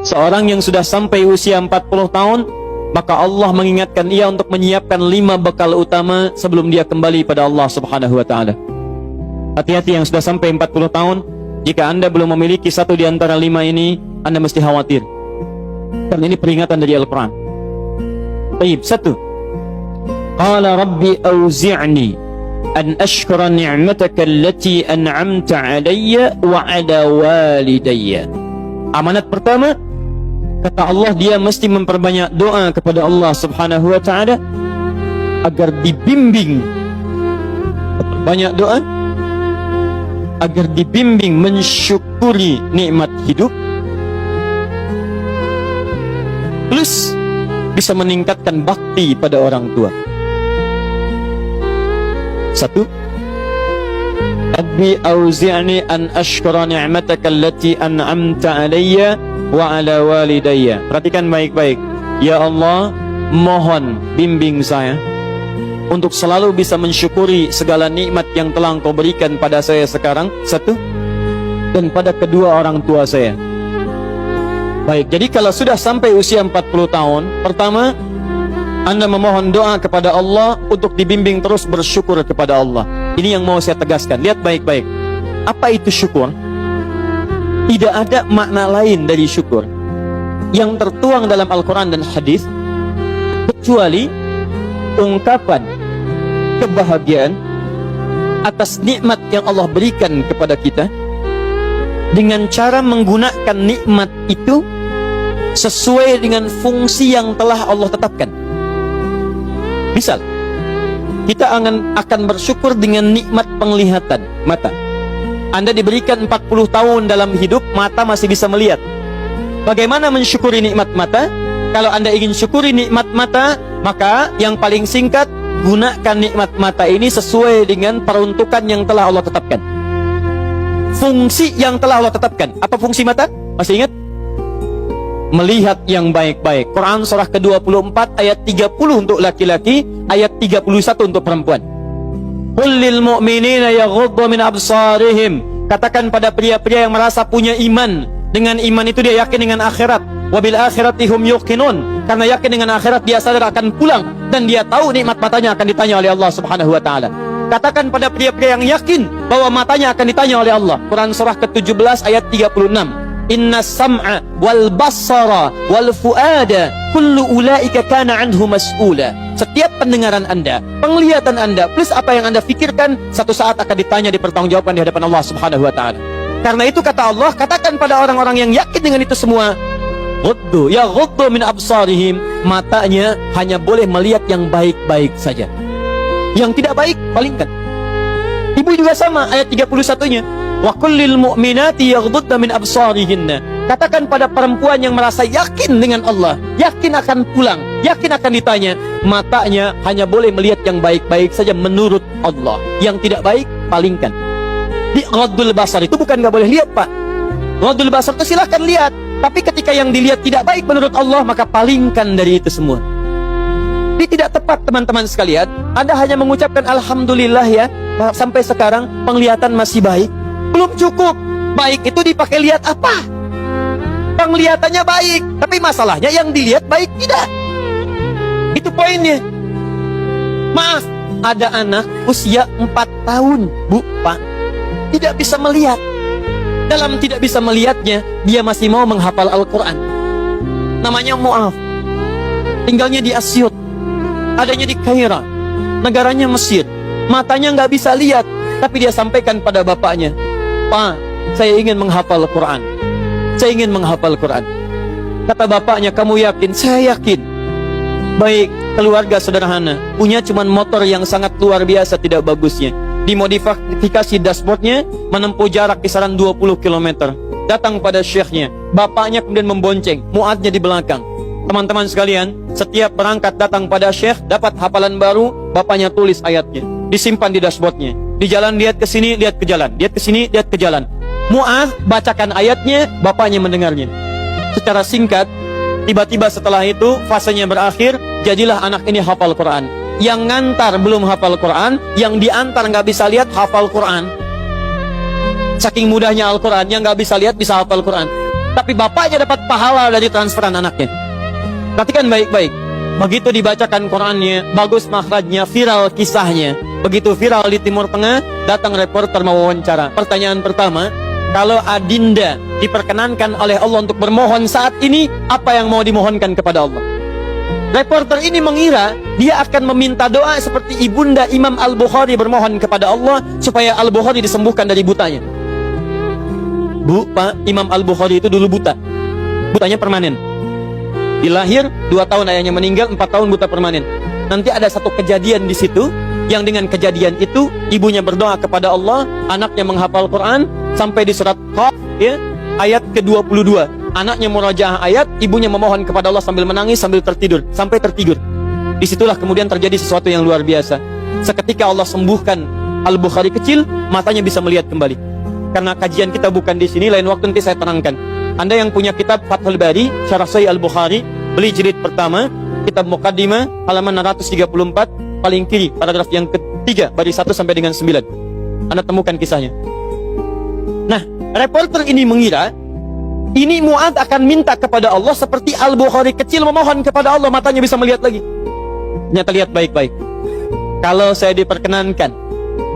Seorang yang sudah sampai usia 40 tahun, maka Allah mengingatkan ia untuk menyiapkan 5 bekal utama sebelum dia kembali pada Allah Subhanahu wa taala. Hati-hati yang sudah sampai 40 tahun, jika Anda belum memiliki satu di antara 5 ini, Anda mesti khawatir. Karena ini peringatan dari Al-Quran. Baik, 1. Qala rabbi auzi'ni an ashkura ni'mataka allati an'amta 'alayya wa 'ala walidayya. Amanat pertama, kata Allah, dia mesti memperbanyak doa kepada Allah Subhanahu wa taala agar dibimbing. Banyak doa agar dibimbing mensyukuri nikmat hidup, plus bisa meningkatkan bakti pada orang tua. 1. Rabbi auzi'ni an ashkura ni'mataka allati an'amta 'alayya wa 'ala walidayya. Perhatikan baik-baik. Ya Allah, mohon bimbing saya untuk selalu bisa mensyukuri segala nikmat yang telah Engkau berikan pada saya sekarang, 1, dan pada kedua orang tua saya. Baik, jadi kalau sudah sampai usia 40 tahun, pertama, Anda memohon doa kepada Allah untuk dibimbing terus bersyukur kepada Allah. Ini yang mau saya tegaskan. Lihat baik-baik. Apa itu syukur? Tidak ada makna lain dari syukur yang tertuang dalam Al-Quran dan hadis kecuali ungkapan kebahagiaan atas nikmat yang Allah berikan kepada kita dengan cara menggunakan nikmat itu sesuai dengan fungsi yang telah Allah tetapkan. Misal, kita akan bersyukur dengan nikmat penglihatan mata. Anda diberikan 40 tahun dalam hidup, mata masih bisa melihat. Bagaimana mensyukuri nikmat mata? Kalau Anda ingin syukuri nikmat mata, maka yang paling singkat, gunakan nikmat mata ini sesuai dengan peruntukan yang telah Allah tetapkan. Fungsi yang telah Allah tetapkan. Apa fungsi mata? Masih ingat? Melihat yang baik-baik. Quran surah ke-24 ayat 30 untuk laki-laki, ayat 31 untuk perempuan. Qul lil mu'minina yaghuddu min absarihim. Katakan pada pria-pria yang merasa punya iman. Dengan iman itu dia yakin dengan akhirat. Wabil akhirati hum yuqinun. Karena yakin dengan akhirat dia sadar akan pulang dan dia tahu nikmat matanya akan ditanya oleh Allah Subhanahu wa taala. Katakan pada pria-pria yang yakin bahwa matanya akan ditanya oleh Allah. Quran surah ke-17 ayat 36. Inna sam'a wal basara wal fuada kullu ulaika kana anhu mas'ula. Setiap pendengaran Anda, penglihatan Anda, plus apa yang Anda fikirkan, satu saat akan ditanya, dipertanggungjawabkan di hadapan Allah Subhanahu wa taala. Karena itu kata Allah, katakan pada orang-orang yang yakin dengan itu semua, ghuddu min absarihim, matanya hanya boleh melihat yang baik-baik saja. Yang tidak baik, palingkan. Ibu juga sama, ayat 31-nya. Wa kullil mu'minati yaghdudna min absarihinna. Katakan pada perempuan yang merasa yakin dengan Allah, yakin akan pulang, yakin akan ditanya, matanya hanya boleh melihat yang baik-baik saja menurut Allah. Yang tidak baik, palingkan. Di ghaddul basar itu bukan nggak boleh lihat, Pak. Ghaddul basar itu silahkan lihat, tapi ketika yang dilihat tidak baik menurut Allah, maka palingkan dari itu semua. Ini tidak tepat, teman-teman sekalian. Anda hanya mengucapkan alhamdulillah ya, sampai sekarang penglihatan masih baik. Belum cukup. Baik itu dipakai lihat apa? Penglihatannya baik, tapi masalahnya yang dilihat baik tidak. Itu poinnya. Maaf, ada anak usia 4 tahun, Bu, Pak, tidak bisa melihat. Dalam tidak bisa melihatnya, dia masih mau menghafal Al-Quran. Namanya Mu'af. Tinggalnya di Asyut, adanya di Kaira, negaranya Mesir. Matanya nggak bisa lihat, tapi dia sampaikan pada bapaknya, Pak, saya ingin menghafal Quran. Saya ingin menghafal Quran. Kata bapaknya, kamu yakin? Saya yakin. Baik, keluarga sederhana, punya cuman motor yang sangat luar biasa tidak bagusnya. Dimodifikasi dashboardnya, menempuh jarak kisaran 20 km. Datang pada syekhnya, bapaknya kemudian membonceng, muadnya di belakang. Teman-teman sekalian, setiap berangkat datang pada syekh, dapat hafalan baru, bapaknya tulis ayatnya, disimpan di dashboardnya. Di jalan lihat ke sini, lihat ke jalan, lihat ke sini, lihat ke jalan. Mu'adz bacakan ayatnya, bapaknya mendengarnya. Secara singkat, tiba-tiba setelah itu fasenya berakhir, jadilah anak ini hafal Quran. Yang ngantar belum hafal Quran, yang diantar nggak bisa lihat hafal Quran. Saking mudahnya Al-Quran, yang nggak bisa lihat bisa hafal Quran. tapi bapaknya dapat pahala dari transferan anaknya. Perhatikan baik-baik. Begitu dibacakan Qurannya, bagus makhrajnya, viral kisahnya. Begitu viral di Timur Tengah, datang reporter mau wawancara. Pertanyaan pertama, kalau adinda diperkenankan oleh Allah untuk bermohon saat ini, apa yang mau dimohonkan kepada Allah? Reporter ini mengira dia akan meminta doa seperti ibunda Imam Al-Bukhari bermohon kepada Allah supaya Al-Bukhari disembuhkan dari butanya. Bu, Pak, Imam Al-Bukhari itu dulu buta. Butanya permanen. Dilahir 2 tahun ayahnya meninggal, 4 tahun buta permanen. Nanti ada satu kejadian di situ, yang dengan kejadian itu ibunya berdoa kepada Allah, anaknya menghafal Quran sampai di surat Qaf, ya, ayat ke-22. Anaknya murajaah ayat, ibunya memohon kepada Allah sambil menangis, sambil tertidur, sampai tertidur. Disitulah kemudian terjadi sesuatu yang luar biasa. Seketika Allah sembuhkan Al-Bukhari kecil, matanya bisa melihat kembali. Karena kajian kita bukan di sini, lain waktu nanti saya terangkan. Anda yang punya kitab Fathul Bari, Syarah Sahih Al-Bukhari, beli jilid pertama, kitab Muqaddimah, halaman 634, paling kiri, paragraf yang ketiga, baris 1 sampai dengan 9. Anda temukan kisahnya. Nah, reporter ini mengira, ini Mu'adz akan minta kepada Allah seperti Al-Bukhari kecil memohon kepada Allah, matanya bisa melihat lagi. Ternyata lihat baik-baik. Kalau saya diperkenankan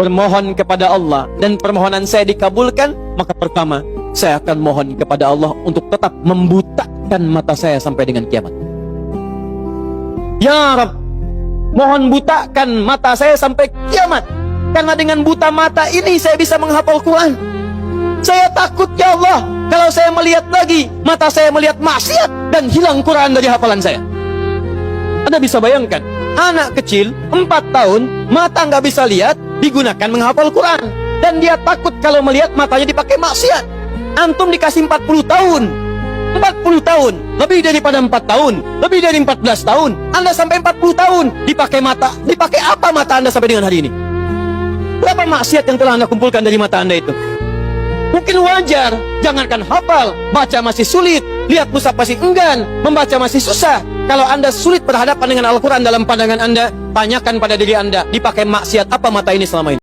bermohon kepada Allah dan permohonan saya dikabulkan, maka pertama, saya akan mohon kepada Allah untuk tetap membutakan mata saya sampai dengan kiamat. Ya Rabb, mohon butakan mata saya sampai kiamat. Karena dengan buta mata ini saya bisa menghafal Quran. Saya takut ya Allah, kalau saya melihat lagi, mata saya melihat maksiat dan hilang Quran dari hafalan saya. Anda bisa bayangkan, anak kecil 4 tahun, mata nggak bisa lihat, digunakan menghafal Quran. Dan dia takut kalau melihat matanya dipakai maksiat. Antum dikasih 40 tahun, 40 tahun, lebih daripada 4 tahun, lebih dari 14 tahun, Anda sampai 40 tahun, dipakai mata, dipakai apa mata Anda sampai dengan hari ini? Berapa maksiat yang telah Anda kumpulkan dari mata Anda itu? Mungkin wajar, jangankan hafal, baca masih sulit, lihat mushaf masih enggan, membaca masih susah. Kalau Anda sulit berhadapan dengan Al-Quran dalam pandangan Anda, tanyakan pada diri Anda, dipakai maksiat apa mata ini selama ini?